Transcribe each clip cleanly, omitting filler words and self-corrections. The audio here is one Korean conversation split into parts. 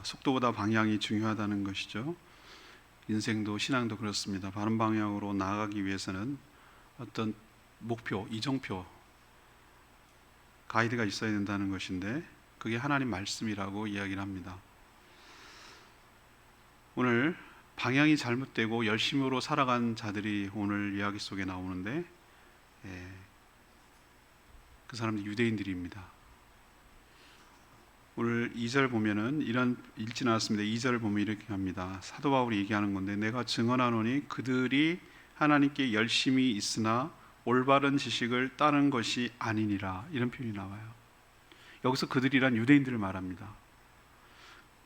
속도보다 방향이 중요하다는 것이죠. 인생도 신앙도 그렇습니다. 바른 방향으로 나아가기 위해서는 어떤 목표, 이정표, 가이드가 있어야 된다는 것인데 그게 하나님 말씀이라고 이야기를 합니다. 오늘 방향이 잘못되고 열심으로 살아간 자들이 오늘 이야기 속에 나오는데 그 사람들이 유대인들입니다. 오늘 2절 보면은 이런 읽지 않았습니다. 2절을 보면 이렇게 합니다. 사도 바울이 얘기하는 건데 내가 증언하노니 그들이 하나님께 열심히 있으나 올바른 지식을 따른 것이 아니니라, 이런 표현이 나와요. 여기서 그들이란 유대인들을 말합니다.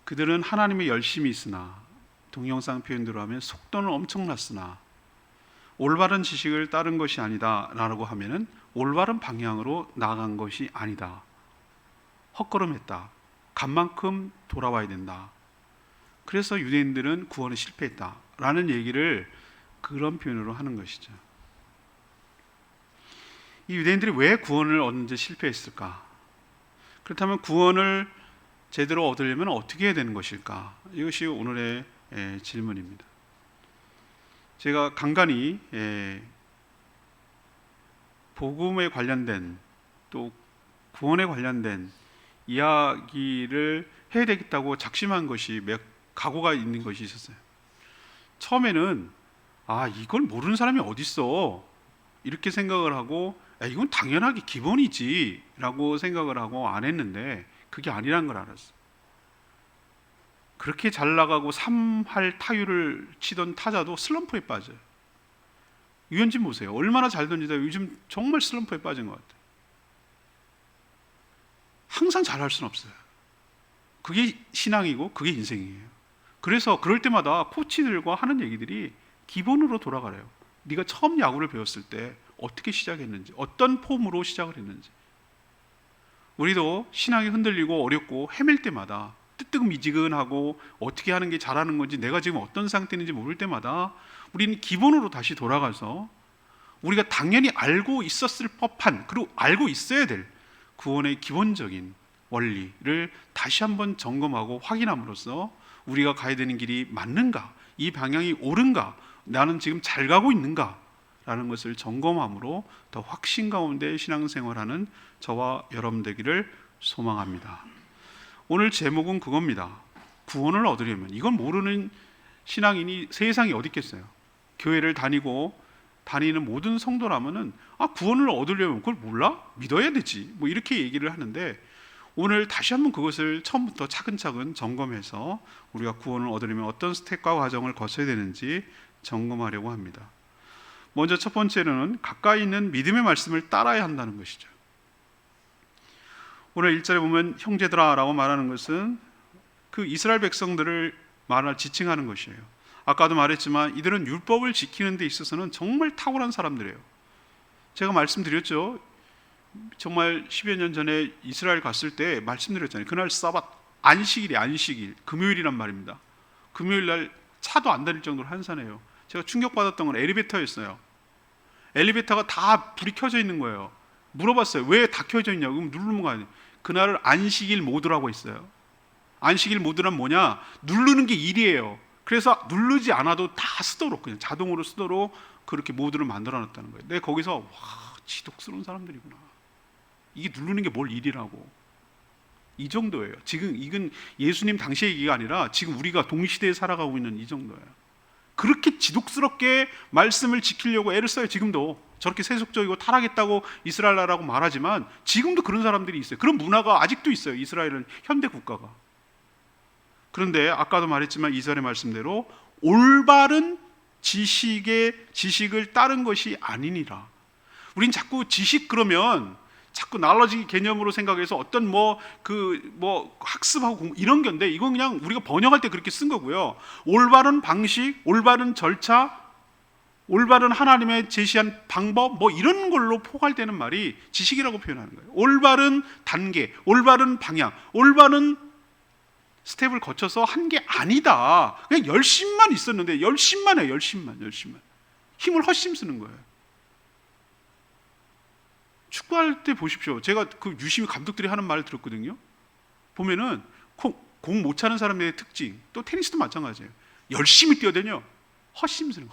그들은 하나님의 열심히 있으나, 동영상 표현대로 하면 속도는 엄청났으나 올바른 지식을 따른 것이 아니다 라고 하면은 올바른 방향으로 나아간 것이 아니다, 헛걸음했다, 간 만큼 돌아와야 된다. 그래서 유대인들은 구원에 실패했다 라는 얘기를 그런 표현으로 하는 것이죠. 이 유대인들이 왜 구원을 얻는데 실패했을까? 그렇다면 구원을 제대로 얻으려면 어떻게 해야 되는 것일까? 이것이 오늘의 질문입니다. 제가 간간히 복음에 관련된 또 구원에 관련된 이야기를 해야 되겠다고 작심한 것이 각오가 있는 것이 있었어요. 처음에는 이걸 모르는 사람이 어딨어 이렇게 생각을 하고 이건 당연하게 기본이지 라고 생각을 하고 안 했는데 그게 아니란 걸 알았어요. 그렇게 잘 나가고 3할 타율을 치던 타자도 슬럼프에 빠져요. 유현진 보세요. 얼마나 잘 던지다 요즘 정말 슬럼프에 빠진 것 같아요. 항상 잘할 수는 없어요. 그게 신앙이고 그게 인생이에요. 그래서 그럴 때마다 코치들과 하는 얘기들이 기본으로 돌아가래요. 네가 처음 야구를 배웠을 때 어떻게 시작했는지, 어떤 폼으로 시작을 했는지. 우리도 신앙이 흔들리고 어렵고 헤맬 때마다 뜨뜻미지근하고 어떻게 하는 게 잘하는 건지, 내가 지금 어떤 상태인지 모를 때마다 우리는 기본으로 다시 돌아가서 우리가 당연히 알고 있었을 법한, 그리고 알고 있어야 될 구원의 기본적인 원리를 다시 한번 점검하고 확인함으로써 우리가 가야 되는 길이 맞는가, 이 방향이 옳은가, 나는 지금 잘 가고 있는가 라는 것을 점검함으로 더 확신 가운데 신앙생활하는 저와 여러분 되기를 소망합니다. 오늘 제목은 그겁니다. 구원을 얻으려면, 이건 모르는 신앙인이 세상에 어디 있겠어요. 교회를 다니는 모든 성도라면은 구원을 얻으려면 그걸 몰라? 믿어야 되지, 뭐 이렇게 얘기를 하는데, 오늘 다시 한번 그것을 처음부터 차근차근 점검해서 우리가 구원을 얻으려면 어떤 스텝과 과정을 거쳐야 되는지 점검하려고 합니다. 먼저 첫 번째는 가까이 있는 믿음의 말씀을 따라야 한다는 것이죠. 오늘 1절에 보면 형제들아 라고 말하는 것은 그 이스라엘 백성들을 지칭하는 것이에요. 아까도 말했지만 이들은 율법을 지키는 데 있어서는 정말 탁월한 사람들이에요. 제가 말씀드렸죠. 정말 10여 년 전에 이스라엘 갔을 때 말씀드렸잖아요. 그날 사밧, 안식일, 금요일이란 말입니다. 금요일 날 차도 안 다닐 정도로 한산해요. 제가 충격받았던 건 엘리베이터였어요. 엘리베이터가 다 불이 켜져 있는 거예요. 물어봤어요. 왜 다 켜져 있냐고. 그럼 누르는 거 아니에요. 그날을 안식일 모드라고 했어요. 안식일 모드란 뭐냐? 누르는 게 일이에요. 그래서 누르지 않아도 다 쓰도록, 그냥 자동으로 쓰도록 그렇게 모드를 만들어 놨다는 거예요. 내가 거기서 와, 지독스러운 사람들이구나. 이게 누르는 게 뭘 일이라고. 이 정도예요. 지금 이건 예수님 당시의 얘기가 아니라 지금 우리가 동시대에 살아가고 있는 이 정도예요. 그렇게 지독스럽게 말씀을 지키려고 애를 써요. 지금도 저렇게 세속적이고 타락했다고 이스라엘 나라라고 말하지만 지금도 그런 사람들이 있어요. 그런 문화가 아직도 있어요. 이스라엘은 현대 국가가. 그런데 아까도 말했지만 2절의 말씀대로 올바른 지식을 따른 것이 아니니라. 우린 자꾸 지식 그러면 자꾸 날라지기 개념으로 생각해서 어떤 학습하고 공부 이런 건데, 이건 그냥 우리가 번역할 때 그렇게 쓴 거고요. 올바른 방식, 올바른 절차, 올바른 하나님의 제시한 방법 이런 걸로 포괄되는 말이 지식이라고 표현하는 거예요. 올바른 단계, 올바른 방향, 올바른 스텝을 거쳐서 한 게 아니다. 그냥 열심만 있었는데 열심만 해요. 열심만 힘을 헛심 쓰는 거예요. 축구할 때 보십시오. 제가 그 유심히 감독들이 하는 말을 들었거든요. 보면은 공 못 차는 사람들의 특징, 또 테니스도 마찬가지예요. 열심히 뛰어다녀. 허심스러워.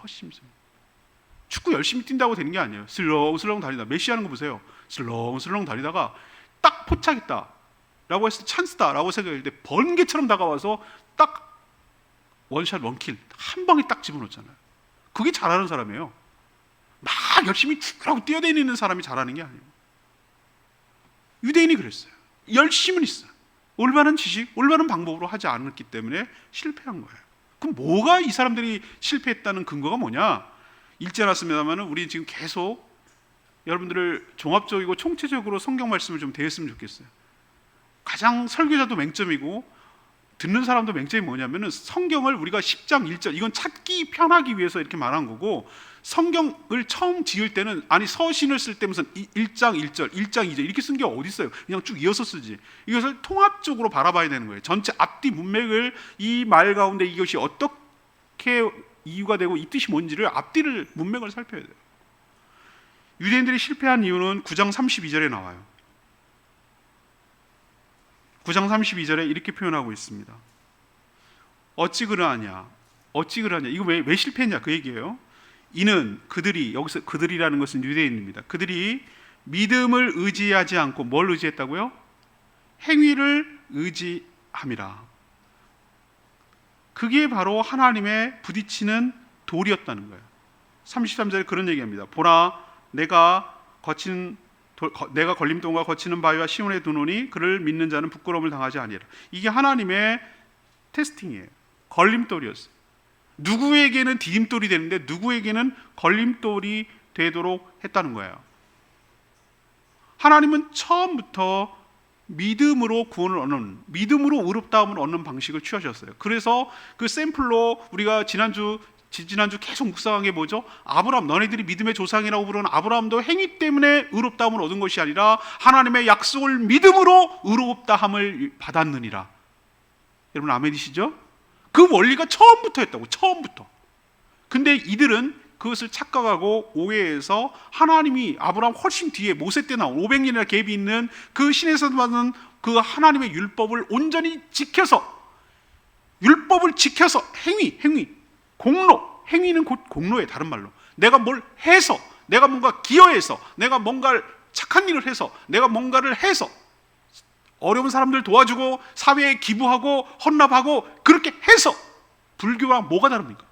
축구 열심히 뛴다고 되는 게 아니에요. 슬렁슬렁 달리다. 메시 하는 거 보세요. 슬렁슬렁 달리다가 딱 포착했다 라고 했을 때 찬스다 라고 생각할 때 번개처럼 다가와서 딱 원샷 원킬 한 방에 딱 집어넣잖아요. 그게 잘하는 사람이에요. 막 열심히 축구라고 뛰어다니는 사람이 잘하는 게 아니에요. 유대인이 그랬어요. 열심은 있어요. 올바른 지식, 올바른 방법으로 하지 않았기 때문에 실패한 거예요. 그럼 뭐가 이 사람들이 실패했다는 근거가 뭐냐? 읽지 않았습니다만 우리 지금 계속 여러분들을 종합적이고 총체적으로 성경 말씀을 좀 대했으면 좋겠어요. 가장 설교자도 맹점이고 듣는 사람도 맹점이 뭐냐면은 성경을 우리가 10장 1절 이건 찾기 편하기 위해서 이렇게 말한 거고, 성경을 처음 지을 때는 아니 서신을 쓸 때 무슨 1장 1절, 1장 2절 이렇게 쓴 게 어디 있어요? 그냥 쭉 이어서 쓰지. 이것을 통합적으로 바라봐야 되는 거예요. 전체 앞뒤 문맥을 이 말 가운데 이것이 어떻게 이유가 되고 이 뜻이 뭔지를 앞뒤를 문맥을 살펴야 돼요. 유대인들이 실패한 이유는 9장 32절에 나와요. 9장 32절에 이렇게 표현하고 있습니다. 어찌 그러하냐? 이거 왜 실패했냐? 그 얘기예요. 이는 그들이, 여기서 그들이라는 것은 유대인입니다. 그들이 믿음을 의지하지 않고 뭘 의지했다고요? 행위를 의지함이라. 그게 바로 하나님의 부딪히는 돌이었다는 거예요. 33절에 그런 얘기합니다. 보라, 내가 걸림돌과 거치는 바위와 시온에 두노니 그를 믿는 자는 부끄러움을 당하지 아니하리라. 이게 하나님의 테스팅이에요. 걸림돌이었어요. 누구에게는 디딤돌이 되는데 누구에게는 걸림돌이 되도록 했다는 거예요. 하나님은 처음부터 믿음으로 구원을 얻는, 믿음으로 의롭다함을 얻는 방식을 취하셨어요. 그래서 그 샘플로 우리가 지난주 계속 묵상한 게 뭐죠? 아브라함, 너네들이 믿음의 조상이라고 부르는 아브라함도 행위 때문에 의롭다함을 얻은 것이 아니라 하나님의 약속을 믿음으로 의롭다함을 받았느니라. 여러분 아멘이시죠? 그 원리가 처음부터였다고, 처음부터. 근데 이들은 그것을 착각하고 오해해서 하나님이 아브라함 훨씬 뒤에 모세 때 나온 500년이나 갭이 있는 그 신에서 받은 그 하나님의 율법을 온전히 지켜서, 율법을 지켜서 행위, 공로, 행위는 곧 공로예요. 다른 말로 내가 뭘 해서, 내가 뭔가 기여해서, 내가 뭔가를 착한 일을 해서, 내가 뭔가를 해서 어려운 사람들 도와주고 사회에 기부하고 헌납하고 그렇게 해서. 불교랑 뭐가 다릅니까?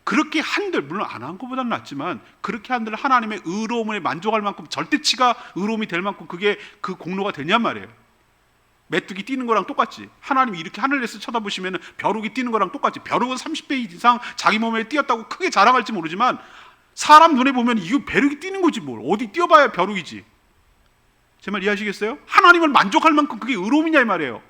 그렇게 한들, 물론 안 한 것보다는 낫지만 그렇게 한들 하나님의 의로움에 만족할 만큼, 절대치가 의로움이 될 만큼 그게 그 공로가 되냔 말이에요. 메뚜기 뛰는 거랑 똑같지. 하나님이 이렇게 하늘에서 쳐다보시면 벼룩이 뛰는 거랑 똑같지. 벼룩은 30배 이상 자기 몸에 뛰었다고 크게 자랑할지 모르지만 사람 눈에 보면 이거 벼룩이 뛰는 거지 뭘. 어디 뛰어봐야 벼룩이지. 제 말 이해하시겠어요? 하나님을 만족할 만큼 그게 의로움이냐 이 말이에요.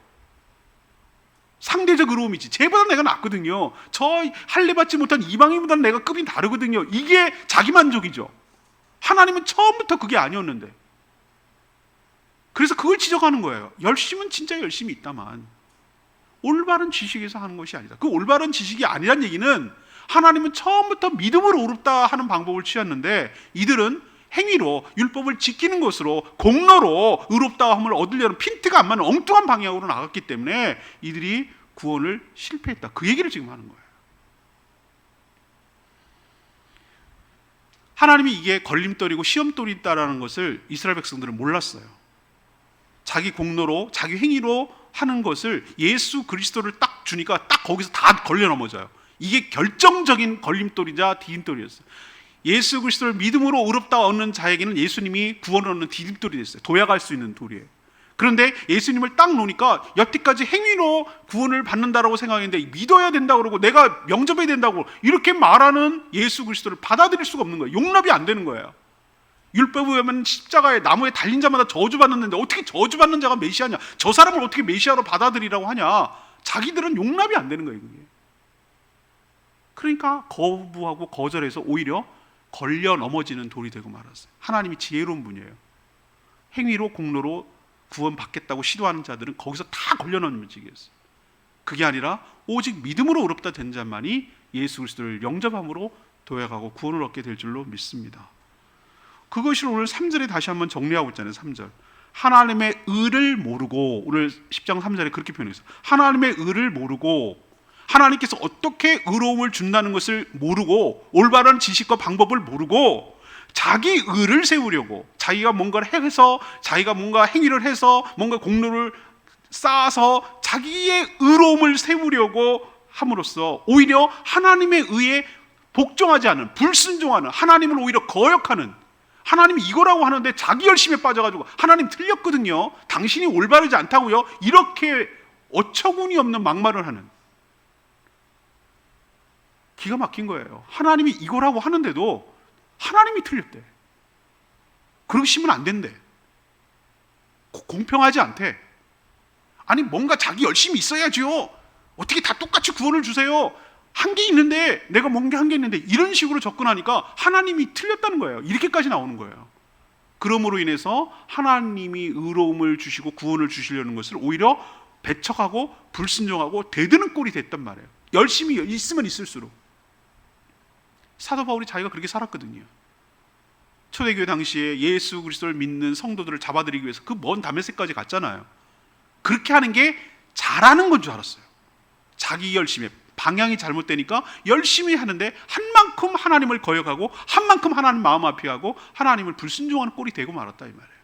상대적 의로움이지. 쟤보다 내가 낫거든요. 저 할례 받지 못한 이방인보다는 내가 급이 다르거든요. 이게 자기 만족이죠. 하나님은 처음부터 그게 아니었는데. 그래서 그걸 지적하는 거예요. 열심은 진짜 열심히 있다만 올바른 지식에서 하는 것이 아니다. 그 올바른 지식이 아니란 얘기는 하나님은 처음부터 믿음으로 의롭다 하는 방법을 취했는데 이들은 행위로 율법을 지키는 것으로 공로로 의롭다함을 얻으려는 핀트가 안 맞는 엉뚱한 방향으로 나갔기 때문에 이들이 구원을 실패했다. 그 얘기를 지금 하는 거예요. 하나님이 이게 걸림돌이고 시험돌이 있다는 것을 이스라엘 백성들은 몰랐어요. 자기 공로로, 자기 행위로 하는 것을 예수 그리스도를 딱 주니까 딱 거기서 다 걸려 넘어져요. 이게 결정적인 걸림돌이자 디딤돌이었어요. 예수 그리스도를 믿음으로 의롭다 얻는 자에게는 예수님이 구원을 얻는 디딤돌이 됐어요. 도약할 수 있는 돌이에요. 그런데 예수님을 딱 놓으니까 여태까지 행위로 구원을 받는다라고 생각했는데 믿어야 된다고 그러고 내가 영접해야 된다고 이렇게 말하는 예수 그리스도를 받아들일 수가 없는 거예요. 용납이 안 되는 거예요. 율법에 보면 십자가에 나무에 달린 자마다 저주받는데 어떻게 저주받는 자가 메시아냐? 저 사람을 어떻게 메시아로 받아들이라고 하냐? 자기들은 용납이 안 되는 거예요. 그게. 그러니까 거부하고 거절해서 오히려 걸려 넘어지는 돌이 되고 말았어요. 하나님이 지혜로운 분이에요. 행위로 공로로 구원받겠다고 시도하는 자들은 거기서 다 걸려 넘어지겠어요. 그게 아니라 오직 믿음으로 의롭다 된 자만이 예수 그리스도를 영접함으로 도약하고 구원을 얻게 될 줄로 믿습니다. 그것을 오늘 3절에 다시 한번 정리하고 있잖아요. 3절. 하나님의 의를 모르고, 오늘 10장 3절에 그렇게 표현했어요. 하나님의 의를 모르고, 하나님께서 어떻게 의로움을 준다는 것을 모르고, 올바른 지식과 방법을 모르고 자기 의를 세우려고, 자기가 뭔가를 해서, 자기가 뭔가 행위를 해서 뭔가 공로를 쌓아서 자기의 의로움을 세우려고 함으로써 오히려 하나님의 의에 복종하지 않은, 불순종하는, 하나님을 오히려 거역하는, 하나님이 이거라고 하는데 자기 열심에 빠져가지고 하나님 틀렸거든요, 당신이 올바르지 않다고요, 이렇게 어처구니 없는 막말을 하는, 기가 막힌 거예요. 하나님이 이거라고 하는데도 하나님이 틀렸대. 그러시면 안 된대. 공평하지 않대. 아니 뭔가 자기 열심히 있어야지요. 어떻게 다 똑같이 구원을 주세요. 한 게 있는데, 내가 뭔가 한 게 있는데, 이런 식으로 접근하니까 하나님이 틀렸다는 거예요. 이렇게까지 나오는 거예요. 그러므로 인해서 하나님이 의로움을 주시고 구원을 주시려는 것을 오히려 배척하고 불순종하고 대드는 꼴이 됐단 말이에요. 열심히 있으면 있을수록. 사도 바울이 자기가 그렇게 살았거든요. 초대교회 당시에 예수 그리스도를 믿는 성도들을 잡아들이기 위해서 그 먼 다메섹까지 갔잖아요. 그렇게 하는 게 잘하는 건 줄 알았어요. 자기 열심에 방향이 잘못되니까 열심히 하는데 한 만큼 하나님을 거역하고 한 만큼 하나님 마음 아파하고 하나님을 불순종하는 꼴이 되고 말았다 이 말이에요.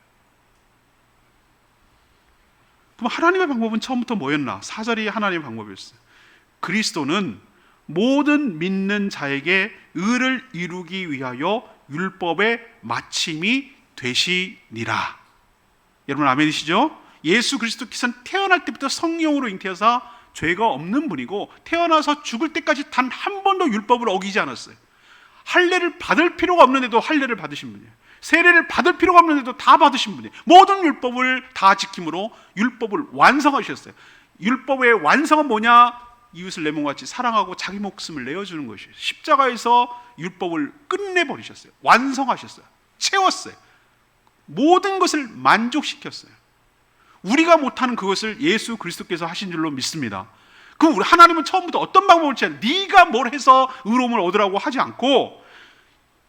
그럼 하나님의 방법은 처음부터 뭐였나? 4절이 하나님의 방법이었어요. 그리스도는 모든 믿는 자에게 의를 이루기 위하여 율법의 마침이 되시니라. 여러분 아멘이시죠? 예수 그리스도께서는 태어날 때부터 성령으로 잉태하사 죄가 없는 분이고, 태어나서 죽을 때까지 단 한 번도 율법을 어기지 않았어요. 할례를 받을 필요가 없는데도 할례를 받으신 분이에요. 세례를 받을 필요가 없는데도 다 받으신 분이에요. 모든 율법을 다 지킴으로 율법을 완성하셨어요. 율법의 완성은 뭐냐? 이웃을 내 몸같이 사랑하고 자기 목숨을 내어주는 것이에요. 십자가에서 율법을 끝내버리셨어요. 완성하셨어요. 채웠어요. 모든 것을 만족시켰어요. 우리가 못하는 그것을 예수 그리스도께서 하신 줄로 믿습니다. 그럼 우리 하나님은 처음부터 어떤 방법을 취하냐? 네가 뭘 해서 의로움을 얻으라고 하지 않고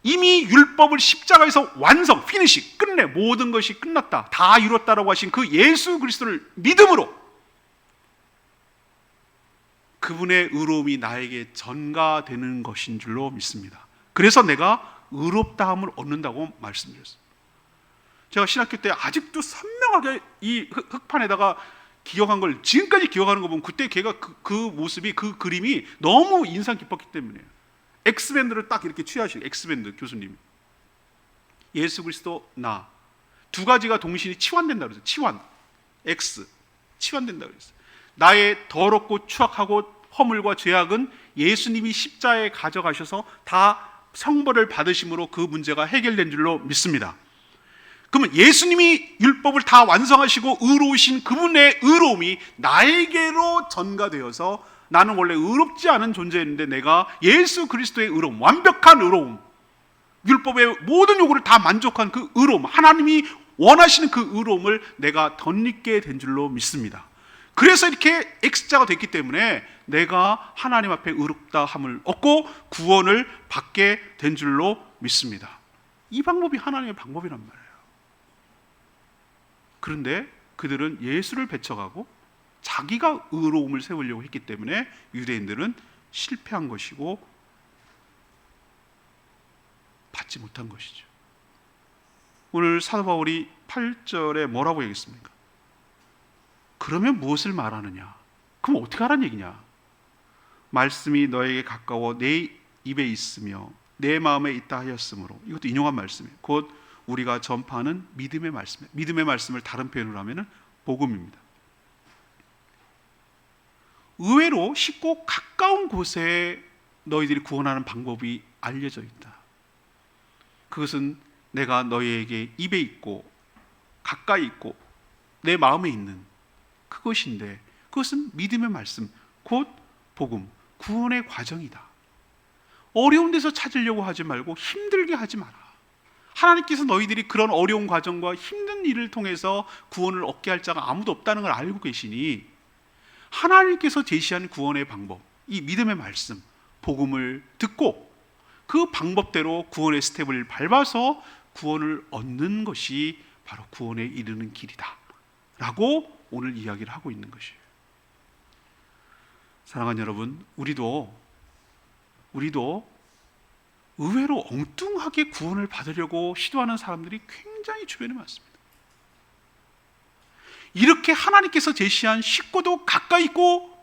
이미 율법을 십자가에서 완성, 피니시, 끝내, 모든 것이 끝났다, 다 이뤘다라고 하신 그 예수 그리스도를 믿음으로 그분의 의로움이 나에게 전가되는 것인 줄로 믿습니다. 그래서 내가 의롭다함을 얻는다고 말씀드렸어요. 제가 신학교 때 아직도 선명하게 이 흑판에다가 기억한 걸, 지금까지 기억하는 거 보면 그때 걔가 그 모습이, 그 그림이 너무 인상 깊었기 때문이에요. X밴드를 딱 이렇게 취하시고, X밴드 교수님이 예수 그리스도 나 두 가지가 동시에 치환된다 그랬어요. 치환, X 치환된다 그랬어요. 나의 더럽고 추악하고 허물과 죄악은 예수님이 십자가에 가져가셔서 다 형벌을 받으심으로 그 문제가 해결된 줄로 믿습니다. 그러면 예수님이 율법을 다 완성하시고 의로우신 그분의 의로움이 나에게로 전가되어서, 나는 원래 의롭지 않은 존재였는데 내가 예수 그리스도의 의로움, 완벽한 의로움, 율법의 모든 요구를 다 만족한 그 의로움, 하나님이 원하시는 그 의로움을 내가 덧입게 된 줄로 믿습니다. 그래서 이렇게 X자가 됐기 때문에 내가 하나님 앞에 의롭다함을 얻고 구원을 받게 된 줄로 믿습니다. 이 방법이 하나님의 방법이란 말이에요. 그런데 그들은 예수를 배척하고 자기가 의로움을 세우려고 했기 때문에 유대인들은 실패한 것이고 받지 못한 것이죠. 오늘 사도 바울이 8절에 뭐라고 얘기했습니까? 그러면 무엇을 말하느냐? 그럼 어떻게 하라는 얘기냐? 말씀이 너에게 가까워 내 입에 있으며 내 마음에 있다 하였으므로, 이것도 인용한 말씀이에요. 곧 우리가 전파하는 믿음의 말씀, 믿음의 말씀을 다른 표현으로 하면은 복음입니다. 의외로 쉽고 가까운 곳에 너희들이 구원하는 방법이 알려져 있다. 그것은 내가 너희에게 입에 있고 가까이 있고 내 마음에 있는 그것인데, 그것은 믿음의 말씀, 곧 복음, 구원의 과정이다. 어려운 데서 찾으려고 하지 말고 힘들게 하지 마라. 하나님께서 너희들이 그런 어려운 과정과 힘든 일을 통해서 구원을 얻게 할 자가 아무도 없다는 걸 알고 계시니, 하나님께서 제시한 구원의 방법, 이 믿음의 말씀, 복음을 듣고 그 방법대로 구원의 스텝을 밟아서 구원을 얻는 것이 바로 구원에 이르는 길이다 라고 오늘 이야기를 하고 있는 것이에요. 사랑하는 여러분, 우리도 의외로 엉뚱하게 구원을 받으려고 시도하는 사람들이 굉장히 주변에 많습니다. 이렇게 하나님께서 제시한 쉽고도 가까이 있고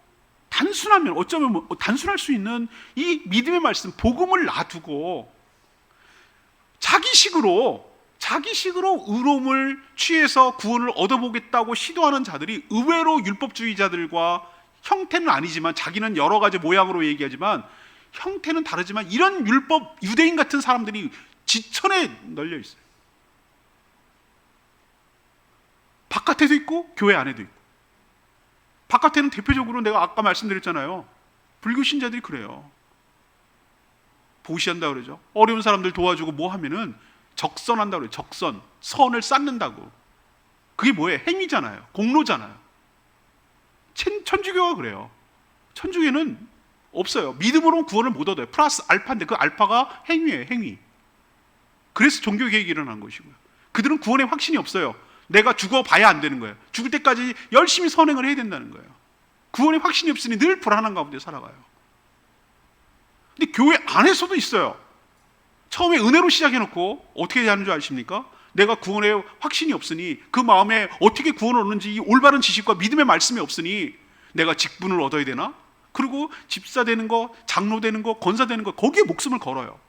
단순하면 어쩌면 단순할 수 있는 이 믿음의 말씀, 복음을 놔두고 자기식으로 의로움을 취해서 구원을 얻어보겠다고 시도하는 자들이 의외로 율법주의자들과, 형태는 아니지만 자기는 여러 가지 모양으로 얘기하지만 형태는 다르지만 이런 율법 유대인 같은 사람들이 지천에 널려 있어요. 바깥에도 있고 교회 안에도 있고. 바깥에는 대표적으로 내가 아까 말씀드렸잖아요. 불교 신자들이 그래요. 보시한다 그러죠. 어려운 사람들 도와주고 뭐 하면은 적선한다 그래요. 적선, 선을 쌓는다고. 그게 뭐예요? 행위잖아요. 공로잖아요. 천주교가 그래요. 천주교는 없어요. 믿음으로 구원을 못 얻어요. 플러스 알파인데 그 알파가 행위예요. 행위. 그래서 종교개혁이 일어난 것이고요. 그들은 구원에 확신이 없어요. 내가 죽어봐야 안 되는 거예요. 죽을 때까지 열심히 선행을 해야 된다는 거예요. 구원에 확신이 없으니 늘 불안한 가운데 살아가요. 근데 교회 안에서도 있어요. 처음에 은혜로 시작해놓고 어떻게 하는 줄 아십니까? 내가 구원에 확신이 없으니, 그 마음에 어떻게 구원을 얻는지 이 올바른 지식과 믿음의 말씀이 없으니 내가 직분을 얻어야 되나? 그리고 집사 되는 거, 장로 되는 거, 권사 되는 거, 거기에 목숨을 걸어요.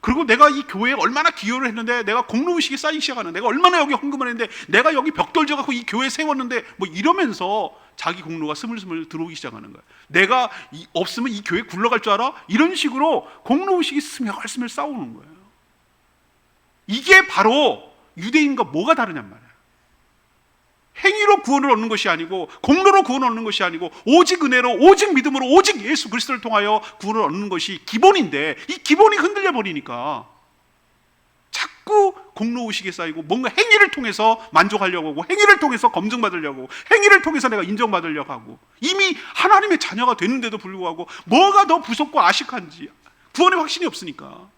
그리고 내가 이 교회에 얼마나 기여를 했는데, 내가 공로의식이 쌓이기 시작하는, 내가 얼마나 여기 헌금을 했는데, 내가 여기 벽돌 져갖고 이 교회 세웠는데, 뭐 이러면서 자기 공로가 스물스물 들어오기 시작하는 거예요. 내가 없으면 이 교회 굴러갈 줄 알아? 이런 식으로 공로의식이 스며스며 싸우는 거예요. 이게 바로 유대인과 뭐가 다르냔 말이에요. 행위로 구원을 얻는 것이 아니고, 공로로 구원을 얻는 것이 아니고, 오직 은혜로, 오직 믿음으로, 오직 예수 그리스도를 통하여 구원을 얻는 것이 기본인데, 이 기본이 흔들려 버리니까 자꾸 공로의식에 쌓이고 뭔가 행위를 통해서 만족하려고 하고, 행위를 통해서 검증받으려고 하고, 행위를 통해서 내가 인정받으려고 하고, 이미 하나님의 자녀가 됐는데도 불구하고 뭐가 더 무섭고 아식한지, 구원의 확신이 없으니까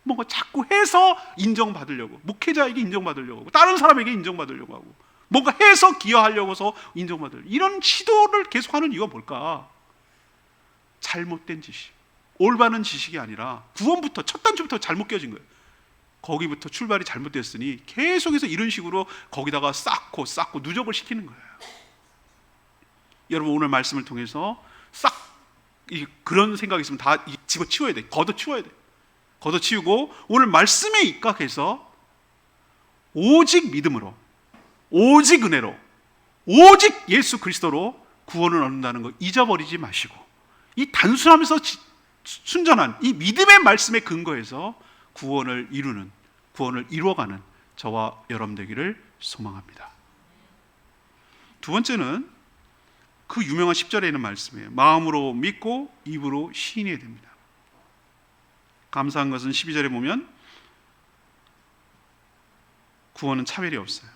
뭔가 자꾸 해서 인정받으려고, 목회자에게 인정받으려고 하고, 다른 사람에게 인정받으려고 하고, 뭔가 해서 기여하려고 해서 인정받으려고, 이런 시도를 계속하는 이유가 뭘까? 잘못된 지식, 올바른 지식이 아니라 구원부터 첫 단추부터 잘못 껴진 거예요. 거기부터 출발이 잘못됐으니 계속해서 이런 식으로 거기다가 쌓고 누적을 시키는 거예요. 여러분, 오늘 말씀을 통해서 그런 생각이 있으면 다 집어치워야 돼. 걷어치워야 돼. 걷어치우고 오늘 말씀에 입각해서 오직 믿음으로, 오직 은혜로, 오직 예수 그리스도로 구원을 얻는다는 거 잊어버리지 마시고, 이 단순하면서 순전한 이 믿음의 말씀에 근거해서 구원을 이루어가는 저와 여러분 되기를 소망합니다. 두 번째는 그 유명한 10절에 있는 말씀이에요. 마음으로 믿고 입으로 시인해야 됩니다. 감사한 것은 12절에 보면 구원은 차별이 없어요.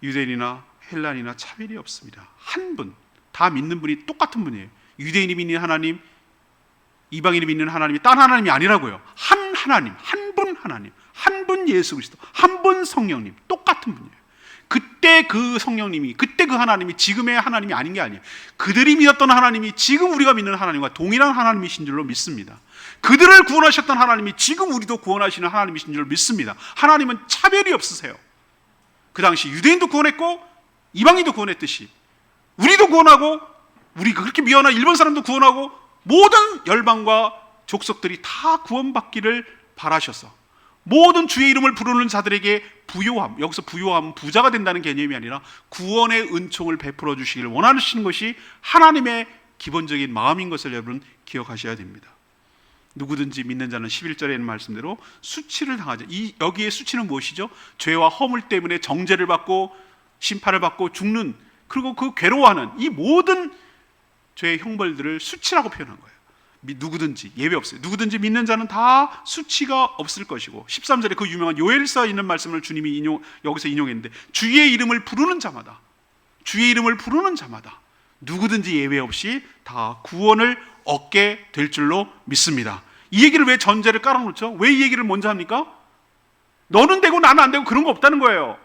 유대인이나 헬란이나 차별이 없습니다. 한 분, 다 믿는 분이 똑같은 분이에요. 유대인이 믿는 하나님, 이방인이 믿는 하나님이 딴 하나님이 아니라고요. 한 하나님, 한 분 하나님, 한 분 예수 그리스도, 한 분 성령님, 똑같은 분이에요. 그때 그 성령님이, 그때 그 하나님이 지금의 하나님이 아닌 게 아니에요. 그들이 믿었던 하나님이 지금 우리가 믿는 하나님과 동일한 하나님이신 줄로 믿습니다. 그들을 구원하셨던 하나님이 지금 우리도 구원하시는 하나님이신 줄로 믿습니다. 하나님은 차별이 없으세요. 그 당시 유대인도 구원했고 이방인도 구원했듯이 우리도 구원하고, 우리 그렇게 미워하는 일본 사람도 구원하고, 모든 열방과 족속들이 다 구원받기를 바라셔서 모든 주의 이름을 부르는 자들에게 부요함, 여기서 부요함은 부자가 된다는 개념이 아니라 구원의 은총을 베풀어 주시기를 원하시는 것이 하나님의 기본적인 마음인 것을 여러분 기억하셔야 됩니다. 누구든지 믿는 자는 11절에 있는 말씀대로 수치를 당하지. 여기에 수치는 무엇이죠? 죄와 허물 때문에 정죄를 받고 심판을 받고 죽는, 그리고 그 괴로워하는 이 모든 죄의 형벌들을 수치라고 표현한 거예요. 누구든지, 예외 없어요. 누구든지 믿는 자는 다 수치가 없을 것이고, 13절에 그 유명한 요엘서에 있는 말씀을 주님이 여기서 인용했는데, 주의 이름을 부르는 자마다, 주의 이름을 부르는 자마다 누구든지 예외 없이 다 구원을 얻게 될 줄로 믿습니다. 이 얘기를 왜 전제를 깔아놓죠? 왜 이 얘기를 먼저 합니까? 너는 되고 나는 안 되고 그런 거 없다는 거예요.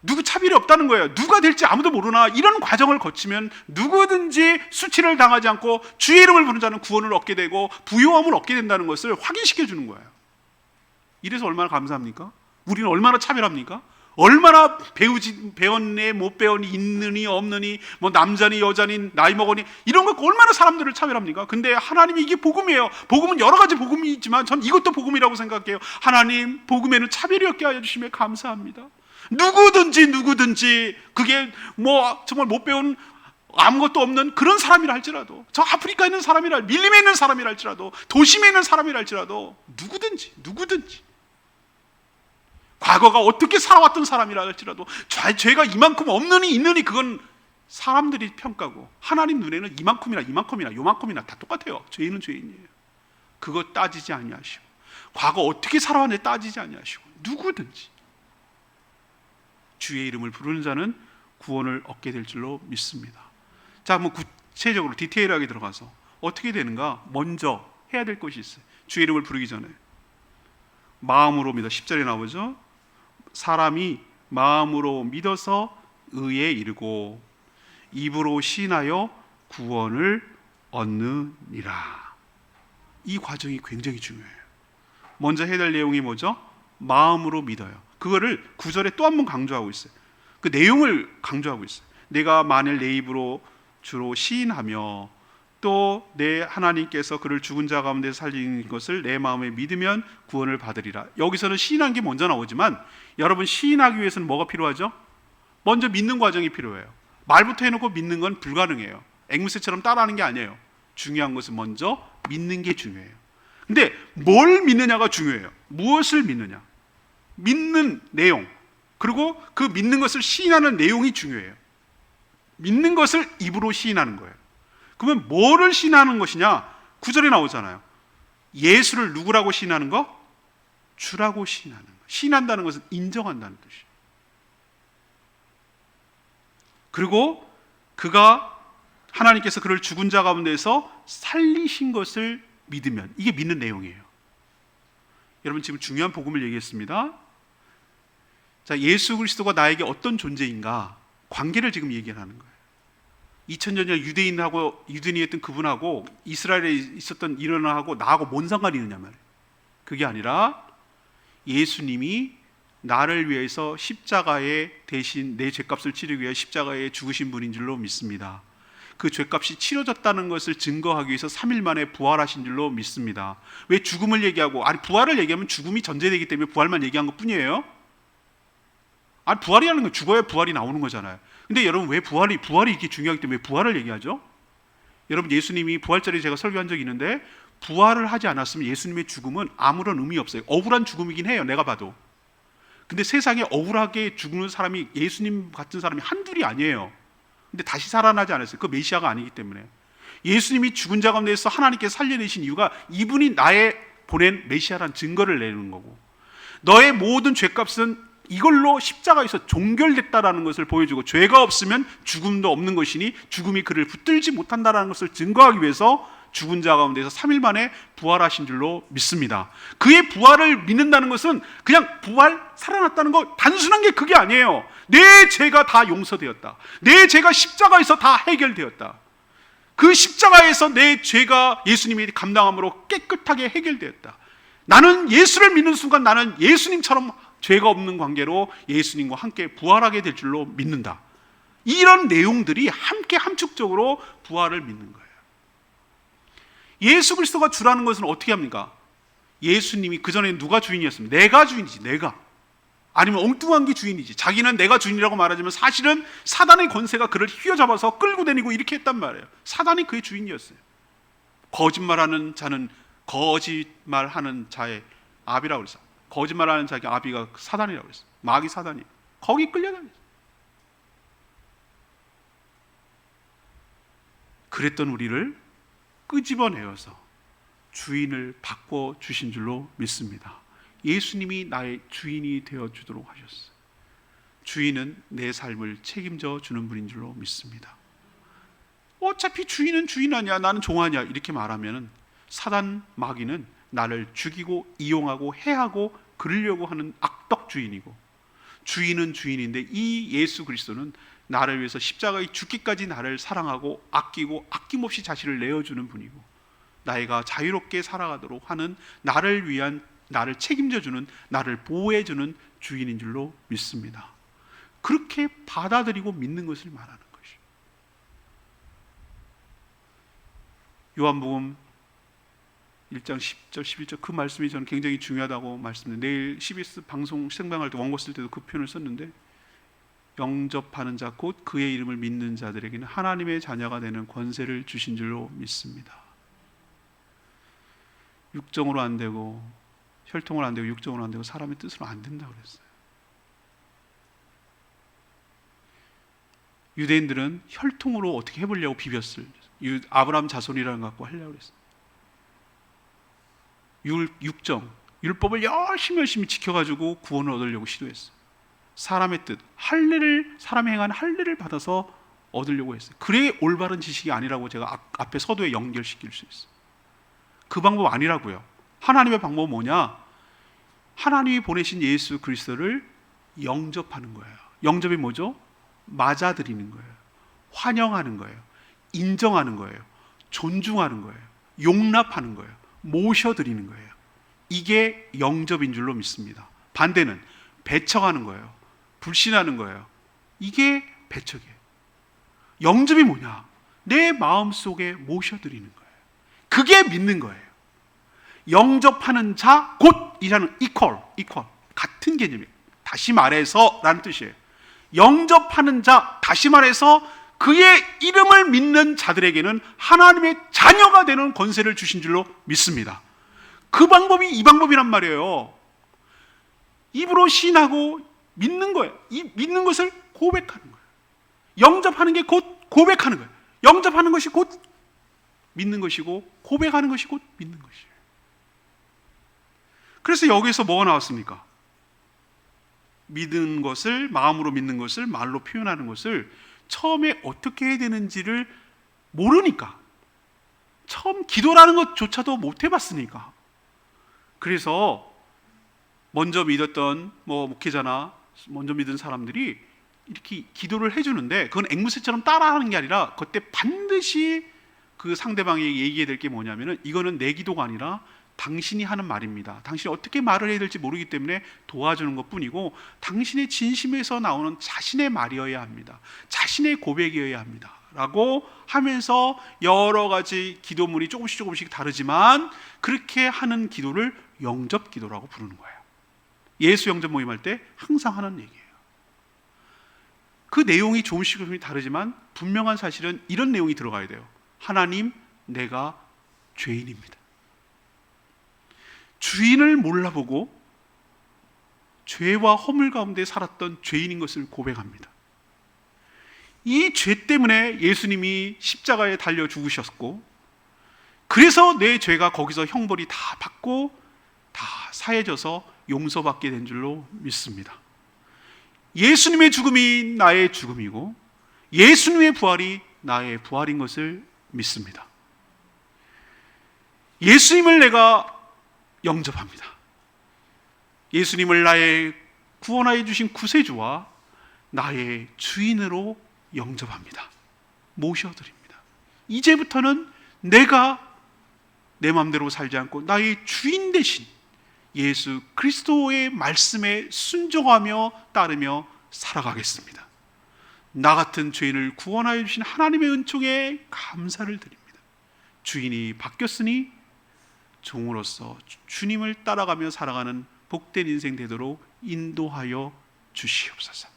누구 차별이 없다는 거예요. 누가 될지 아무도 모르나 이런 과정을 거치면 누구든지 수치를 당하지 않고 주의 이름을 부르는 자는 구원을 얻게 되고 부요함을 얻게 된다는 것을 확인시켜 주는 거예요. 이래서 얼마나 감사합니까? 우리는 얼마나 차별합니까? 얼마나 배웠니 못 배웠니 있느니 없느니 뭐 남자니 여자니 나이 먹으니 이런 거 얼마나 사람들을 차별합니까? 근데 하나님이 이게 복음이에요. 복음은 여러 가지 복음이 있지만 전 이것도 복음이라고 생각해요. 하나님 복음에는 차별이 없게 하여 주시며 감사합니다. 누구든지 그게 뭐 정말 못 배운 아무것도 없는 그런 사람이라 할지라도, 저 아프리카에 있는 사람이라, 밀림에 있는 사람이라 할지라도, 도심에 있는 사람이라 할지라도 누구든지 과거가 어떻게 살아왔던 사람이라 할지라도 죄가 이만큼 없느니 있느니 그건 사람들이 평가고 하나님 눈에는 이만큼이나 요만큼이나 다 똑같아요. 죄인은 죄인이에요. 그거 따지지 아니하시고 과거 어떻게 살아왔는지 따지지 아니하시고 누구든지 주의 이름을 부르는 자는 구원을 얻게 될 줄로 믿습니다. 자, 뭐 구체적으로 디테일하게 들어가서 어떻게 되는가? 먼저 해야 될 것이 있어요. 주의 이름을 부르기 전에 마음으로 믿어. 10절에 나오죠. 사람이 마음으로 믿어서 의에 이르고 입으로 시인하여 구원을 얻느니라. 이 과정이 굉장히 중요해요. 먼저 해야 될 내용이 뭐죠? 마음으로 믿어요. 그거를 9절에 또 한 번 강조하고 있어요. 그 내용을 강조하고 있어요. 내가 만일 내 입으로 주로 시인하며 또 내 하나님께서 그를 죽은 자 가운데 살린 것을 내 마음에 믿으면 구원을 받으리라. 여기서는 시인한 게 먼저 나오지만 여러분 시인하기 위해서는 뭐가 필요하죠? 먼저 믿는 과정이 필요해요. 말부터 해놓고 믿는 건 불가능해요. 앵무새처럼 따라하는 게 아니에요. 중요한 것은 먼저 믿는 게 중요해요. 근데 뭘 믿느냐가 중요해요. 무엇을 믿느냐, 믿는 내용, 그리고 그 믿는 것을 시인하는 내용이 중요해요. 믿는 것을 입으로 시인하는 거예요. 그러면 뭐를 시인하는 것이냐? 9절에 나오잖아요. 예수를 누구라고 시인하는 거? 주라고 시인하는 거. 시인한다는 것은 인정한다는 뜻이에요. 그리고 그가 하나님께서 그를 죽은 자 가운데서 살리신 것을 믿으면, 이게 믿는 내용이에요. 여러분 지금 중요한 복음을 얘기했습니다. 자, 예수 그리스도가 나에게 어떤 존재인가, 관계를 지금 얘기하는 거예요. 2000년 전 유대인이었던 그분하고 이스라엘에 있었던 일어나고 나하고 뭔 상관이 있느냐 말이에요. 그게 아니라 예수님이 나를 위해서 십자가에 대신 내 죄값을 치르기 위해 십자가에 죽으신 분인 줄로 믿습니다. 그 죄값이 치러졌다는 것을 증거하기 위해서 3일 만에 부활하신 줄로 믿습니다. 왜 죽음을 얘기하고, 아니 부활을 얘기하면 죽음이 전제되기 때문에 부활만 얘기한 것 뿐이에요. 아니 부활이라는 건 죽어야 부활이 나오는 거잖아요. 근데 여러분 왜 부활이 이렇게 중요하기 때문에 왜 부활을 얘기하죠? 여러분 예수님이 부활절에 제가 설교한 적이 있는데 부활을 하지 않았으면 예수님의 죽음은 아무런 의미 없어요. 억울한 죽음이긴 해요, 내가 봐도. 근데 세상에 억울하게 죽는 사람이 예수님 같은 사람이 한둘이 아니에요. 근데 다시 살아나지 않았어요. 그 메시아가 아니기 때문에. 예수님이 죽은 자 가운데서 하나님께서 살려내신 이유가 이분이 나의 보낸 메시아란 증거를 내는 거고, 너의 모든 죄값은 이걸로 십자가에서 종결됐다라는 것을 보여주고, 죄가 없으면 죽음도 없는 것이니 죽음이 그를 붙들지 못한다라는 것을 증거하기 위해서 죽은 자 가운데서 3일 만에 부활하신 줄로 믿습니다. 그의 부활을 믿는다는 것은 그냥 부활, 살아났다는 거 단순한 게 그게 아니에요. 내 죄가 다 용서되었다. 내 죄가 십자가에서 다 해결되었다. 그 십자가에서 내 죄가 예수님이 감당함으로 깨끗하게 해결되었다. 나는 예수를 믿는 순간 나는 예수님처럼 죄가 없는 관계로 예수님과 함께 부활하게 될 줄로 믿는다. 이런 내용들이 함께 함축적으로 부활을 믿는 거예요. 예수 그리스도가 주라는 것은 어떻게 합니까? 예수님이 그전에 누가 주인이었습니까? 내가 주인이지, 내가. 아니면 엉뚱한 게 주인이지. 자기는 내가 주인이라고 말하지만 사실은 사단의 권세가 그를 휘어잡아서 끌고 다니고 이렇게 했단 말이에요. 사단이 그의 주인이었어요. 거짓말하는 자는 거짓말하는 자의 아비라고 그랬어요. 거짓말하는 자기 아비가 사단이라고 그랬어요. 마귀 사단이. 거기 끌려다녔어요. 그랬던 우리를 끄집어내어서 주인을 바꿔주신 줄로 믿습니다. 예수님이 나의 주인이 되어주도록 하셨어요. 주인은 내 삶을 책임져 주는 분인 줄로 믿습니다. 어차피 주인은 주인 아니야, 나는 종 아니야 이렇게 말하면 사단 마귀는 나를 죽이고 이용하고 해하고 그러려고 하는 악덕 주인이고, 주인은 주인인데 이 예수 그리스도는 나를 위해서 십자가에 죽기까지 나를 사랑하고 아끼고 아낌없이 자신을 내어주는 분이고, 나이가 자유롭게 살아가도록 하는, 나를 위한, 나를 책임져주는, 나를 보호해주는 주인인 줄로 믿습니다. 그렇게 받아들이고 믿는 것을 말하는 것이죠. 요한복음 1장 10절 11절 그 말씀이 저는 굉장히 중요하다고 말씀드립니다. 내일 CBS 방송 생방할 때 원고 쓸 때도 그 표현을 썼는데, 영접하는 자 곧 그의 이름을 믿는 자들에게는 하나님의 자녀가 되는 권세를 주신 줄로 믿습니다. 육정으로 안 되고 혈통으로 안 되고 육정으로 안 되고 사람의 뜻으로 안 된다고 그랬어요. 유대인들은 혈통으로 어떻게 해보려고 비볐어요. 아브라함 자손이라는 거 갖고 하려고 그랬어요. 육정, 율법을 열심히 지켜가지고 구원을 얻으려고 시도했어요. 사람의 뜻, 할례를, 사람이 행한 할례를 받아서 얻으려고 했어요. 그래 올바른 지식이 아니라고 제가 앞에 서두에 연결시킬 수 있어요. 그 방법 아니라고요. 하나님의 방법은 뭐냐? 하나님이 보내신 예수 그리스도를 영접하는 거예요. 영접이 뭐죠? 맞아들이는 거예요. 환영하는 거예요. 인정하는 거예요. 존중하는 거예요. 용납하는 거예요. 모셔드리는 거예요. 이게 영접인 줄로 믿습니다. 반대는 배척하는 거예요. 불신하는 거예요. 이게 배척이에요. 영접이 뭐냐? 내 마음속에 모셔드리는 거예요. 그게 믿는 거예요. 영접하는 자 곧 이라는 equal 같은 개념이에요. 다시 말해서 라는 뜻이에요. 영접하는 자, 다시 말해서 그의 이름을 믿는 자들에게는 하나님의 자녀가 되는 권세를 주신 줄로 믿습니다. 그 방법이 이 방법이란 말이에요. 입으로 시인하고 믿는 거예요. 이 믿는 것을 고백하는 거예요. 영접하는 게 곧 고백하는 거예요. 영접하는 것이 곧 믿는 것이고, 고백하는 것이 곧 믿는 것이에요. 그래서 여기서 뭐가 나왔습니까? 믿는 것을, 마음으로 믿는 것을, 말로 표현하는 것을 처음에 어떻게 해야 되는지를 모르니까, 처음 기도라는 것조차도 못 해봤으니까, 그래서 먼저 믿었던 목회자나 먼저 믿은 사람들이 이렇게 기도를 해주는데, 그건 앵무새처럼 따라하는 게 아니라 그때 반드시 그 상대방이 얘기해야 될 게 뭐냐면은, 이거는 내 기도가 아니라 당신이 하는 말입니다. 당신이 어떻게 말을 해야 될지 모르기 때문에 도와주는 것뿐이고, 당신의 진심에서 나오는 자신의 말이어야 합니다. 자신의 고백이어야 합니다. 라고 하면서 여러 가지 기도문이 조금씩 다르지만 그렇게 하는 기도를 영접 기도라고 부르는 거예요. 예수 영접 모임할 때 항상 하는 얘기예요. 그 내용이 조금씩 다르지만 분명한 사실은 이런 내용이 들어가야 돼요. 하나님, 내가 죄인입니다. 주인을 몰라보고 죄와 허물 가운데 살았던 죄인인 것을 고백합니다. 이 죄 때문에 예수님이 십자가에 달려 죽으셨고, 그래서 내 죄가 거기서 형벌이 다 받고 다 사해져서 용서받게 된 줄로 믿습니다. 예수님의 죽음이 나의 죽음이고 예수님의 부활이 나의 부활인 것을 믿습니다. 예수님을 내가 영접합니다. 예수님을 나의 구원하여 주신 구세주와 나의 주인으로 영접합니다. 모셔드립니다. 이제부터는 내가 내 마음대로 살지 않고 나의 주인 대신 예수 그리스도의 말씀에 순종하며 따르며 살아가겠습니다. 나 같은 죄인을 구원하여 주신 하나님의 은총에 감사를 드립니다. 주인이 바뀌었으니 종으로서 주님을 따라가며 살아가는 복된 인생 되도록 인도하여 주시옵소서.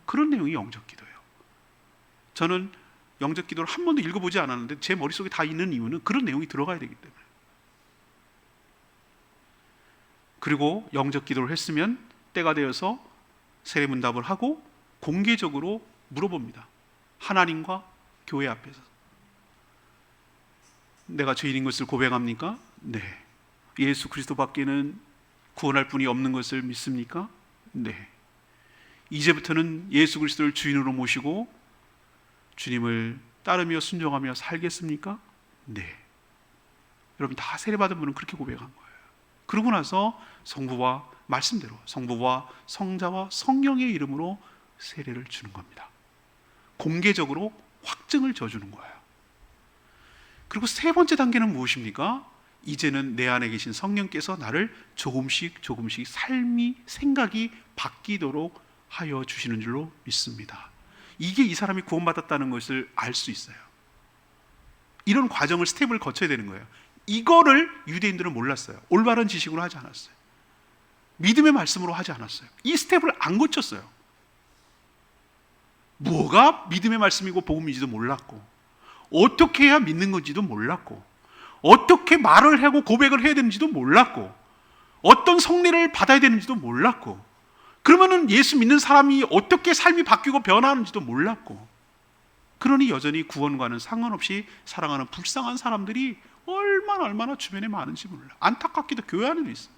그런 내용이 영접기도예요. 저는 영접기도를 한 번도 읽어보지 않았는데 제 머릿속에 다 있는 이유는 그런 내용이 들어가야 되기 때문에. 그리고 영접기도를 했으면 때가 되어서 세례문답을 하고 공개적으로 물어봅니다. 하나님과 교회 앞에서. 내가 죄인인 것을 고백합니까? 네. 예수 그리스도밖에는 구원할 분이 없는 것을 믿습니까? 네. 이제부터는 예수 그리스도를 주인으로 모시고 주님을 따르며 순종하며 살겠습니까? 네. 여러분 다 세례받은 분은 그렇게 고백한 거예요. 그러고 나서 성부와 말씀대로 성부와 성자와 성령의 이름으로 세례를 주는 겁니다. 공개적으로 확증을 져주는 거예요. 그리고 세 번째 단계는 무엇입니까? 이제는 내 안에 계신 성령께서 나를 조금씩 조금씩 삶이 생각이 바뀌도록 하여 주시는 줄로 믿습니다. 이게 이 사람이 구원받았다는 것을 알 수 있어요. 이런 과정을 스텝을 거쳐야 되는 거예요. 이거를 유대인들은 몰랐어요. 올바른 지식으로 하지 않았어요. 믿음의 말씀으로 하지 않았어요. 이 스텝을 안 거쳤어요. 뭐가 믿음의 말씀이고 복음인지도 몰랐고, 어떻게 해야 믿는 건지도 몰랐고, 어떻게 말을 하고 고백을 해야 되는지도 몰랐고, 어떤 성례를 받아야 되는지도 몰랐고, 그러면은 예수 믿는 사람이 어떻게 삶이 바뀌고 변하는지도 몰랐고, 그러니 여전히 구원과는 상관없이 살아가는 불쌍한 사람들이 얼마나 주변에 많은지 몰라. 안타깝게도 교회 안에도 있어요.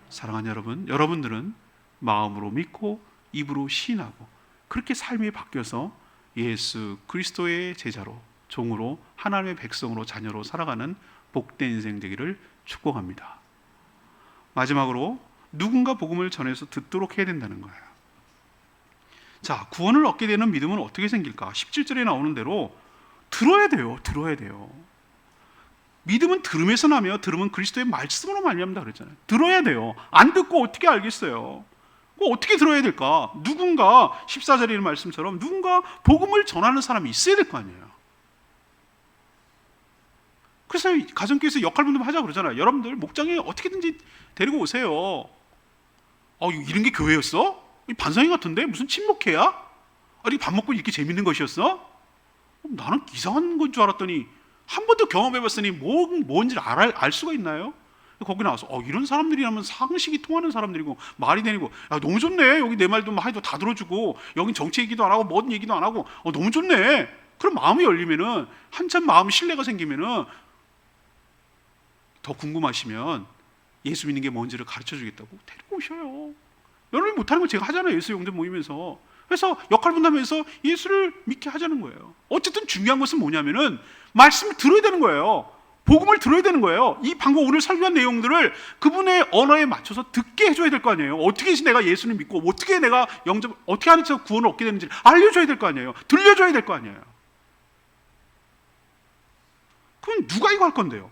사랑하는 여러분, 여러분들은 마음으로 믿고 입으로 시인하고 그렇게 삶이 바뀌어서 예수 그리스도의 제자로, 종으로, 하나님의 백성으로, 자녀로 살아가는 복된 인생 되기를 축복합니다. 마지막으로 누군가 복음을 전해서 듣도록 해야 된다는 거예요. 자, 구원을 얻게 되는 믿음은 어떻게 생길까? 17절에 나오는 대로 들어야 돼요. 믿음은 들음에서 나며 들음은 그리스도의 말씀으로 말미암는다 그랬잖아요. 들어야 돼요. 안 듣고 어떻게 알겠어요? 어떻게 들어야 될까? 누군가 14절에 있는 말씀처럼 누군가 복음을 전하는 사람이 있어야 될 거 아니에요. 그래서 가정교회에서 역할분담 하자고 그러잖아요. 여러분들 목장에 어떻게든지 데리고 오세요. 이런 게 교회였어? 반상회 같은데? 무슨 친목회야? 아니 밥 먹고 이렇게 재밌는 것이었어? 나는 이상한 건 줄 알았더니 한 번도 경험해봤으니 뭔지 알 수가 있나요? 거기 나와서 이런 사람들이라면 상식이 통하는 사람들이고 말이 되고, 너무 좋네. 여기 내 말도 해도 다 들어주고, 여긴 정치 얘기도 안 하고 뭐든 얘기도 안 하고, 너무 좋네. 그럼 마음이 열리면은, 한참 마음 신뢰가 생기면은 더 궁금하시면 예수 믿는 게 뭔지를 가르쳐 주겠다고 데리고 오셔요. 여러분이 못하는 거 제가 하잖아요. 예수 영접 모이면서. 그래서 역할 분담해서 예수를 믿게 하자는 거예요. 어쨌든 중요한 것은 뭐냐면은 말씀을 들어야 되는 거예요. 복음을 들어야 되는 거예요. 이 방금 오늘 설교한 내용들을 그분의 언어에 맞춰서 듣게 해줘야 될 거 아니에요. 어떻게 해서 내가 예수를 믿고 어떻게 내가 어떻게 하는 척 구원을 얻게 되는지 알려줘야 될 거 아니에요. 들려줘야 될 거 아니에요. 그럼 누가 이거 할 건데요?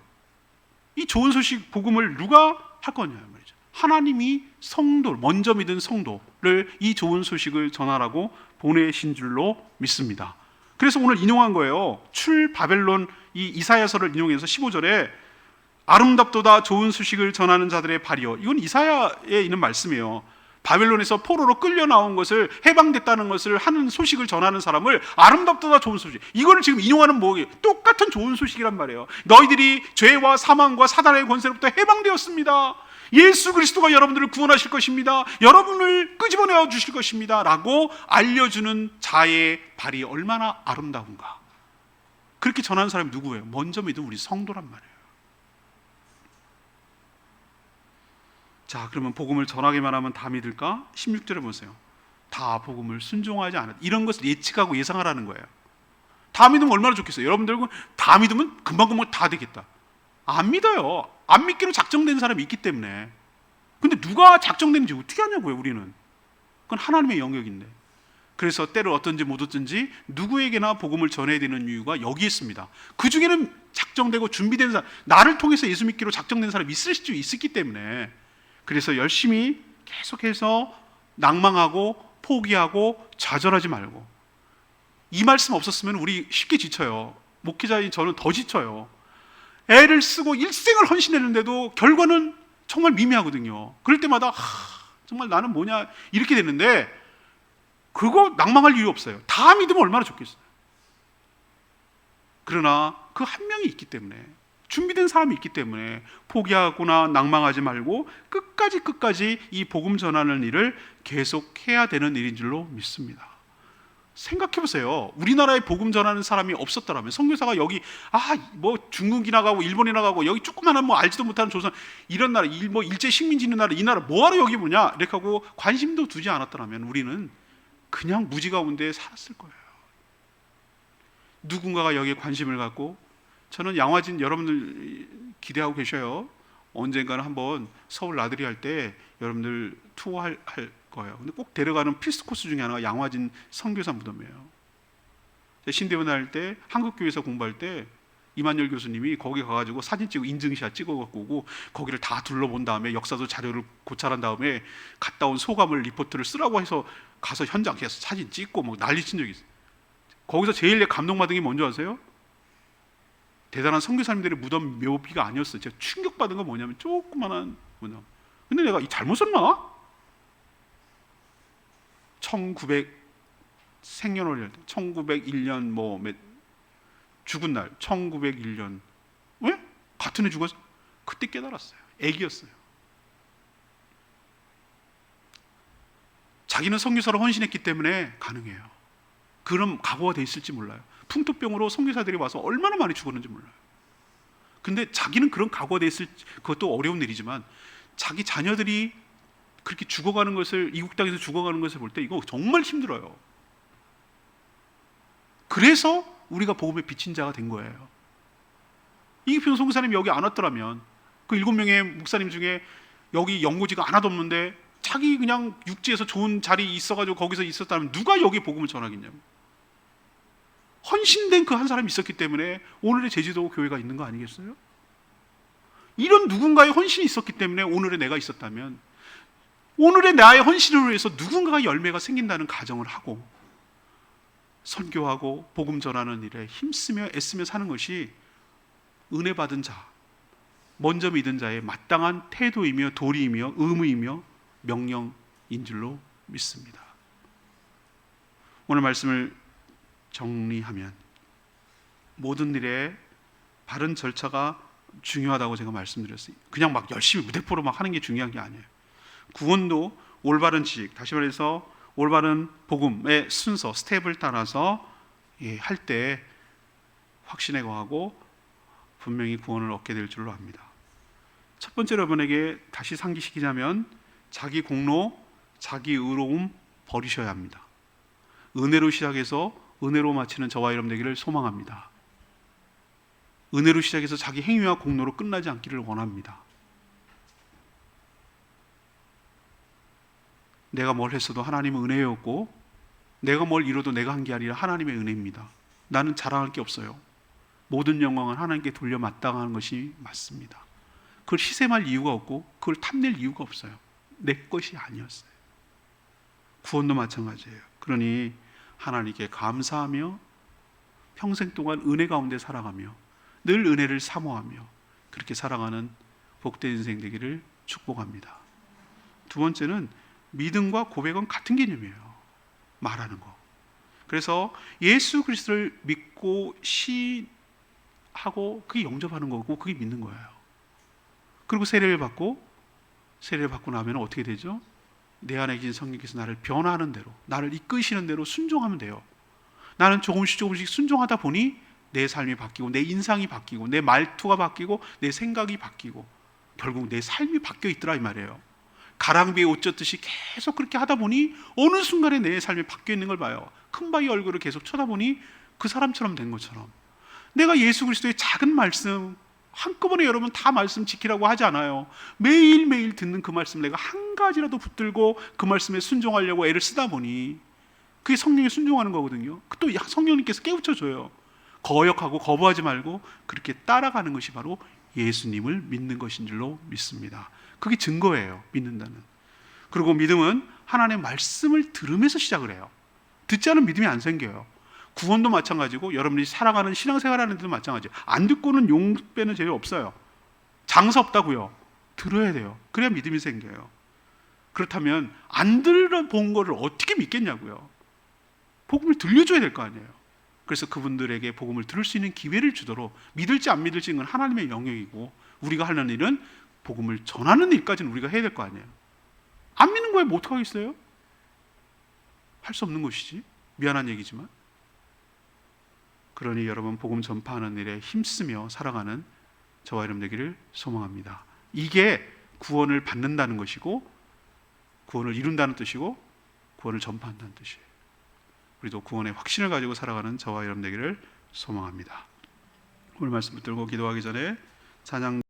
이 좋은 소식 복음을 누가 할 거냐 말이죠. 하나님이 성도, 먼저 믿은 성도를 이 좋은 소식을 전하라고 보내신 줄로 믿습니다. 그래서 오늘 인용한 거예요. 출 바벨론 이 이사야서를 인용해서 15절에 아름답도다 좋은 소식을 전하는 자들의 발이여. 이건 이사야에 있는 말씀이에요. 바벨론에서 포로로 끌려 나온 것을 해방됐다는 것을 하는 소식을 전하는 사람을 아름답도다 좋은 소식. 이거를 지금 인용하는 뭐예요? 똑같은 좋은 소식이란 말이에요. 너희들이 죄와 사망과 사단의 권세로부터 해방되었습니다. 예수 그리스도가 여러분들을 구원하실 것입니다. 여러분을 끄집어내어 주실 것입니다. 라고 알려주는 자의 발이 얼마나 아름다운가. 그렇게 전하는 사람이 누구예요? 먼저 믿은 우리 성도란 말이에요. 자, 그러면 복음을 전하기만 하면 다 믿을까? 16절에 보세요. 다 복음을 순종하지 않았다. 이런 것을 예측하고 예상하라는 거예요. 다 믿으면 얼마나 좋겠어요. 여러분들 다 믿으면 금방금방 다 되겠다. 안 믿어요. 안 믿기로 작정된 사람이 있기 때문에. 근데 누가 작정되는지 어떻게 하냐고요, 우리는. 그건 하나님의 영역인데. 그래서 때를 어떤지 못 어떤지 누구에게나 복음을 전해야 되는 이유가 여기 있습니다. 그 중에는 작정되고 준비된 사람, 나를 통해서 예수 믿기로 작정된 사람이 있을 수 있기 때문에, 그래서 열심히 계속해서 낭망하고 포기하고 좌절하지 말고. 이 말씀 없었으면 우리 쉽게 지쳐요. 목회자인 저는 더 지쳐요. 애를 쓰고 일생을 헌신했는데도 결과는 정말 미미하거든요. 그럴 때마다 정말 나는 뭐냐 이렇게 되는데, 그거 낭망할 이유 없어요. 다 믿으면 얼마나 좋겠어요. 그러나 그 한 명이 있기 때문에, 준비된 사람이 있기 때문에 포기하거나 낭망하지 말고 끝까지 이 복음 전하는 일을 계속해야 되는 일인 줄로 믿습니다. 생각해보세요. 우리나라에 복음 전하는 사람이 없었더라면, 선교사가 여기 뭐 중국이나 가고 일본이나 가고 여기 조그마한 뭐 알지도 못하는 조선 이런 나라, 뭐 일제 식민지 있는 나라, 이 나라 뭐하러 여기 뭐냐 이렇게 하고 관심도 두지 않았더라면 우리는 그냥 무지 가운데 살았을 거예요. 누군가가 여기에 관심을 갖고 저는 양화진 여러분들 기대하고 계셔요. 언젠가는 한번 서울 나들이 할 때 여러분들 투어할 거예요. 근데 꼭 데려가는 필수 코스 중에 하나가 양화진 선교사 무덤이에요. 신대원 할 때 한국교회에서 공부할 때 이만열 교수님이 거기 가가지고 사진 찍고 인증샷 찍어갖고 오고 거기를 다 둘러본 다음에 역사도 자료를 고찰한 다음에 갔다 온 소감을 리포트를 쓰라고 해서 가서 현장에서 사진 찍고 막 난리 친 적이 있어요. 거기서 제일 감동받은 게 뭔지 아세요? 대단한 선교사님들의 무덤 묘비가 아니었어요. 제가 충격받은 건 뭐냐면 조그만한 무덤. 근데 내가 잘못 썼나? 1900 생년월일 1901년 뭐 죽은 날 1901년 왜? 같은 해 죽었어? 그때 깨달았어요. 애기였어요. 자기는 선교사로 헌신했기 때문에 가능해요. 그럼 각오가 돼 있을지 몰라요. 풍토병으로 선교사들이 와서 얼마나 많이 죽었는지 몰라요. 근데 자기는 그런 각오가 돼 있을, 그것도 어려운 일이지만 자기 자녀들이 그렇게 죽어가는 것을, 이국 땅에서 죽어가는 것을 볼 때 이거 정말 힘들어요. 그래서 우리가 복음의 비친 자가 된 거예요. 이기평 선교사님이 여기 안 왔더라면 그 7명의 목사님 중에 여기 연고지가 하나도 없는데 자기 그냥 육지에서 좋은 자리 있어가지고 거기서 있었다면 누가 여기 복음을 전하겠냐고. 헌신된 그 한 사람이 있었기 때문에 오늘의 제주도 교회가 있는 거 아니겠어요? 이런 누군가의 헌신이 있었기 때문에 오늘의 내가 있었다면 오늘의 나의 헌신을 위해서 누군가가 열매가 생긴다는 가정을 하고 선교하고 복음 전하는 일에 힘쓰며 애쓰며 사는 것이 은혜 받은 자, 먼저 믿은 자의 마땅한 태도이며 도리이며 의무이며 명령인 줄로 믿습니다. 오늘 말씀을 정리하면 모든 일에 바른 절차가 중요하다고 제가 말씀드렸어요. 그냥 막 열심히 무대포로 막 하는 게 중요한 게 아니에요. 구원도 올바른 지식, 다시 말해서 올바른 복음의 순서, 스텝을 따라서 할 때 확신에 거하고 분명히 구원을 얻게 될 줄로 압니다. 첫 번째로 여러분에게 다시 상기시키자면 자기 공로, 자기 의로움 버리셔야 합니다. 은혜로 시작해서 은혜로 마치는 저와 여러분 되기를 소망합니다. 은혜로 시작해서 자기 행위와 공로로 끝나지 않기를 원합니다. 내가 뭘 했어도 하나님은 은혜였고 내가 뭘 이뤄도 내가 한 게 아니라 하나님의 은혜입니다. 나는 자랑할 게 없어요. 모든 영광은 하나님께 돌려 마땅한 것이 맞습니다. 그걸 희생할 이유가 없고 그걸 탐낼 이유가 없어요. 내 것이 아니었어요. 구원도 마찬가지예요. 그러니 하나님께 감사하며 평생 동안 은혜 가운데 살아가며 늘 은혜를 사모하며 그렇게 살아가는 복된 인생 되기를 축복합니다. 두 번째는 믿음과 고백은 같은 개념이에요. 말하는 거. 그래서 예수 그리스도를 믿고 시하고 그게 영접하는 거고 그게 믿는 거예요. 그리고 세례를 받고 나면 어떻게 되죠? 내 안에 계신 성령께서 나를 변화하는 대로, 나를 이끄시는 대로 순종하면 돼요. 나는 조금씩 순종하다 보니 내 삶이 바뀌고 내 인상이 바뀌고 내 말투가 바뀌고 내 생각이 바뀌고 결국 내 삶이 바뀌어 있더라 이 말이에요. 가랑비에 옷 젖듯이 계속 그렇게 하다 보니 어느 순간에 내 삶이 바뀌어 있는 걸 봐요. 큰 바위 얼굴을 계속 쳐다보니 그 사람처럼 된 것처럼. 내가 예수 그리스도의 작은 말씀 한꺼번에 여러분 다 말씀 지키라고 하지 않아요. 매일매일 듣는 그 말씀 내가 한 가지라도 붙들고 그 말씀에 순종하려고 애를 쓰다 보니 그게 성령에 순종하는 거거든요. 또 성령님께서 깨우쳐줘요. 거역하고 거부하지 말고 그렇게 따라가는 것이 바로 예수님을 믿는 것인 줄로 믿습니다. 그게 증거예요. 믿는다는. 그리고 믿음은 하나님의 말씀을 들으면서 시작을 해요. 듣지 않으면 믿음이 안 생겨요. 구원도 마찬가지고 여러분이 살아가는 신앙생활하는 데도 마찬가지예요. 안 듣고는 용 빼는 재료 없어요. 장사 없다고요. 들어야 돼요. 그래야 믿음이 생겨요. 그렇다면 안 들어본 거를 어떻게 믿겠냐고요. 복음을 들려줘야 될 거 아니에요. 그래서 그분들에게 복음을 들을 수 있는 기회를 주도록 믿을지 안 믿을지는 건 하나님의 영역이고 우리가 하는 일은 복음을 전하는 일까지는 우리가 해야 될 거 아니에요. 안 믿는 거에 뭐 어떡하겠어요? 할 수 없는 것이지. 미안한 얘기지만. 그러니 여러분 복음 전파하는 일에 힘쓰며 살아가는 저와 여러분 되기를 소망합니다. 이게 구원을 받는다는 것이고 구원을 이룬다는 뜻이고 구원을 전파한다는 뜻이에요. 우리도 구원의 확신을 가지고 살아가는 저와 여러분 되기를 소망합니다. 오늘 말씀 붙들고 기도하기 전에 찬양